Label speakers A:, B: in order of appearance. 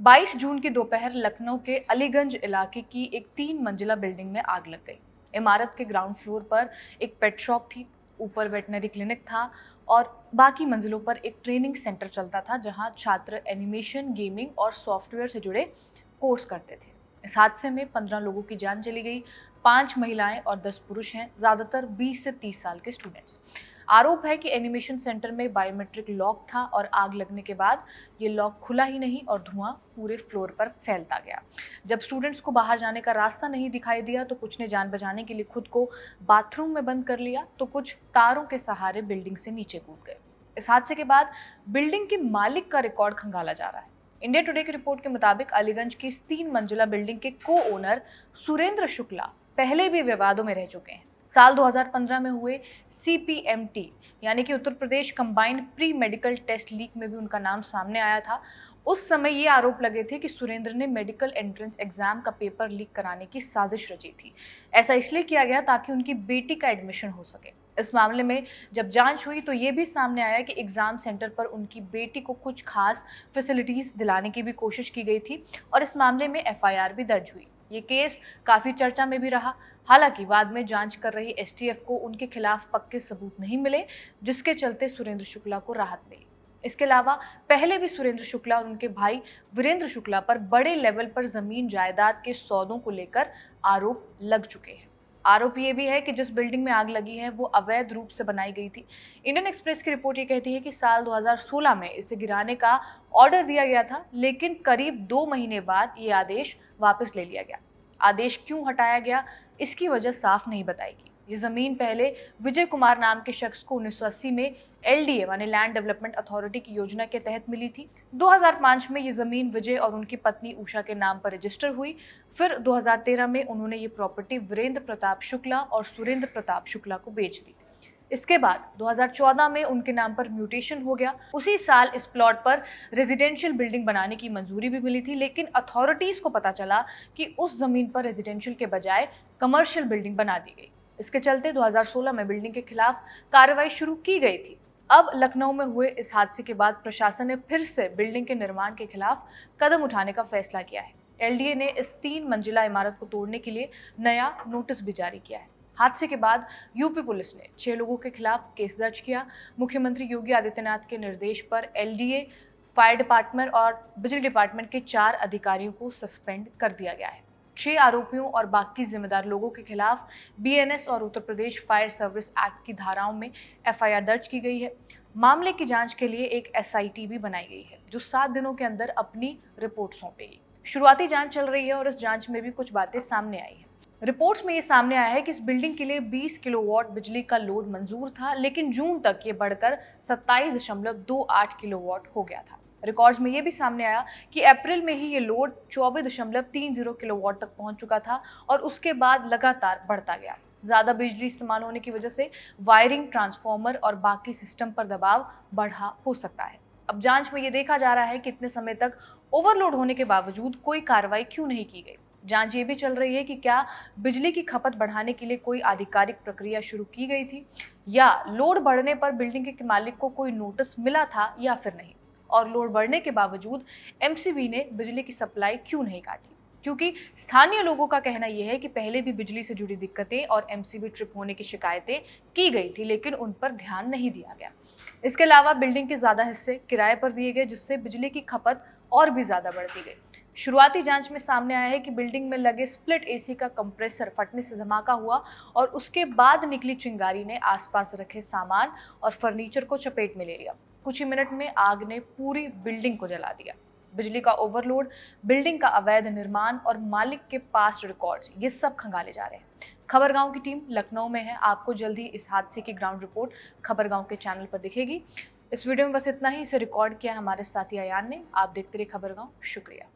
A: 22 जून की दोपहर लखनऊ के अलीगंज इलाके की एक 3 मंजिला बिल्डिंग में आग लग गई। इमारत के ग्राउंड फ्लोर पर एक पेट शॉप थी, ऊपर वेटनरी क्लिनिक था और बाकी मंजिलों पर एक ट्रेनिंग सेंटर चलता था जहां छात्र एनिमेशन, गेमिंग और सॉफ्टवेयर से जुड़े कोर्स करते थे। इस हादसे में 15 लोगों की जान चली गई। 5 महिलाएं और 10 पुरुष हैं, ज्यादातर 20 से 30 साल के स्टूडेंट्स। आरोप है कि एनिमेशन सेंटर में बायोमेट्रिक लॉक था और आग लगने के बाद ये लॉक खुला ही नहीं और धुआं पूरे फ्लोर पर फैलता गया। जब स्टूडेंट्स को बाहर जाने का रास्ता नहीं दिखाई दिया तो कुछ ने जान बचाने के लिए खुद को बाथरूम में बंद कर लिया, तो कुछ तारों के सहारे बिल्डिंग से नीचे कूद गए। इस हादसे के बाद बिल्डिंग के मालिक का रिकॉर्ड खंगाला जा रहा है। इंडिया टुडे की रिपोर्ट के मुताबिक अलीगंज की इस 3 मंजिला बिल्डिंग के को ओनर सुरेंद्र शुक्ला पहले भी विवादों में रह चुके हैं। साल 2015 में हुए CPMT यानी कि Uttar Pradesh combined pre medical test leak में भी उनका नाम सामने आया था। उस समय ये आरोप लगे थे कि सुरेंद्र ने मेडिकल एंट्रेंस एग्जाम का पेपर लीक कराने की साजिश रची थी। ऐसा इसलिए किया गया ताकि उनकी बेटी का एडमिशन हो सके। इस मामले में जब जांच हुई तो ये भी सामने आया कि एग्जाम सेंटर पर उनकी बेटी को कुछ खास फैसिलिटीज दिलाने की भी कोशिश की गई थी और इस मामले में FIR भी दर्ज हुई। ये केस काफी चर्चा में भी रहा। हालांकि बाद में जांच कर रही STF को उनके खिलाफ पक्के सबूत नहीं मिले, जिसके चलते सुरेंद्र शुक्ला को राहत मिली। इसके अलावा पहले भी सुरेंद्र शुक्ला और उनके भाई वीरेंद्र शुक्ला पर बड़े लेवल पर जमीन जायदाद के सौदों को लेकर आरोप लग चुके हैं। आरोप ये भी है कि जिस बिल्डिंग में आग लगी है वो अवैध रूप से बनाई गई थी। इंडियन एक्सप्रेस की रिपोर्ट ये कहती है कि साल 2016 में इसे गिराने का ऑर्डर दिया गया था, लेकिन करीब 2 महीने बाद ये आदेश वापस ले लिया गया। आदेश क्यों हटाया गया, इसकी वजह साफ नहीं बताएगी। ये जमीन पहले विजय कुमार नाम के शख्स को 1980 में LDA माने लैंड डेवलपमेंट अथॉरिटी की योजना के तहत मिली थी। 2005 में ये जमीन विजय और उनकी पत्नी उषा के नाम पर रजिस्टर हुई। फिर 2013 में उन्होंने ये प्रॉपर्टी वीरेंद्र प्रताप शुक्ला और सुरेंद्र प्रताप शुक्ला को बेच दी। इसके बाद 2014 में उनके नाम पर म्यूटेशन हो गया। उसी साल इस प्लॉट पर रेजिडेंशियल बिल्डिंग बनाने की मंजूरी भी मिली थी, लेकिन अथॉरिटीज को पता चला कि उस जमीन पर रेजिडेंशियल के बजाय कमर्शियल बिल्डिंग बना दी गई। इसके चलते 2016 में बिल्डिंग के खिलाफ कार्रवाई शुरू की गई थी। अब लखनऊ में हुए इस हादसे के बाद प्रशासन ने फिर से बिल्डिंग के निर्माण के खिलाफ कदम उठाने का फैसला किया है। LDA ने इस 3 मंजिला इमारत को तोड़ने के लिए नया नोटिस भी जारी किया है। हादसे के बाद यूपी पुलिस ने 6 लोगों के खिलाफ केस दर्ज किया। मुख्यमंत्री योगी आदित्यनाथ के निर्देश पर LDA, फायर डिपार्टमेंट और बिजली डिपार्टमेंट के 4 अधिकारियों को सस्पेंड कर दिया गया है। 6 आरोपियों और बाकी जिम्मेदार लोगों के खिलाफ BNS और Uttar Pradesh fire service act की धाराओं में FIR दर्ज की गई है। मामले की जांच के लिए एक SIT भी बनाई गई है, जो 7 दिनों के अंदर अपनी रिपोर्ट सौंपेगी। शुरुआती जांच चल रही है और इस जांच में भी कुछ बातें सामने आई हैं। रिपोर्ट्स में ये सामने आया है कि इस बिल्डिंग के लिए 20 किलोवाट बिजली का लोड मंजूर था, लेकिन जून तक ये बढ़कर 27.28 किलोवाट हो गया था। रिकॉर्ड्स में ये भी सामने आया कि अप्रैल में ही ये लोड 24.30 किलोवाट तक पहुंच चुका था और उसके बाद लगातार बढ़ता गया। ज्यादा बिजली इस्तेमाल होने की वजह से वायरिंग, ट्रांसफार्मर और बाकी सिस्टम पर दबाव बढ़ा हो सकता है। अब जांच में ये देखा जा रहा है कि इतने समय तक ओवरलोड होने के बावजूद कोई कार्रवाई क्यों नहीं की गई। जांच ये भी चल रही है कि क्या बिजली की खपत बढ़ाने के लिए कोई आधिकारिक प्रक्रिया शुरू की गई थी या लोड बढ़ने पर बिल्डिंग के मालिक को कोई नोटिस मिला था या फिर नहीं, और लोड बढ़ने के बावजूद MCB ने बिजली की सप्लाई क्यों नहीं काटी। क्योंकि स्थानीय लोगों का कहना यह है कि पहले भी बिजली से जुड़ी दिक्कतें और MCB ट्रिप होने की शिकायतें की गई थी, लेकिन उन पर ध्यान नहीं दिया गया। इसके अलावा बिल्डिंग के ज्यादा हिस्से किराए पर दिए गए, जिससे बिजली की खपत और भी ज्यादा बढ़ती गई। शुरुआती जांच में सामने आया है कि बिल्डिंग में लगे स्प्लिट AC का कंप्रेसर फटने से धमाका हुआ और उसके बाद निकली चिंगारी ने आसपास रखे सामान और फर्नीचर को चपेट में ले लिया। कुछ ही मिनट में आग ने पूरी बिल्डिंग को जला दिया। बिजली का ओवरलोड, बिल्डिंग का अवैध निर्माण और मालिक के पास्ट रिकॉर्ड्स, ये सब खंगाले जा रहे हैं। खबरगांव की टीम लखनऊ में है। आपको जल्द ही इस हादसे की ग्राउंड रिपोर्ट खबरगांव के चैनल पर दिखेगी। इस वीडियो में बस इतना ही। इसे रिकॉर्ड किया हमारे साथी अयान ने। आप देखते रहिए खबरगांव। शुक्रिया।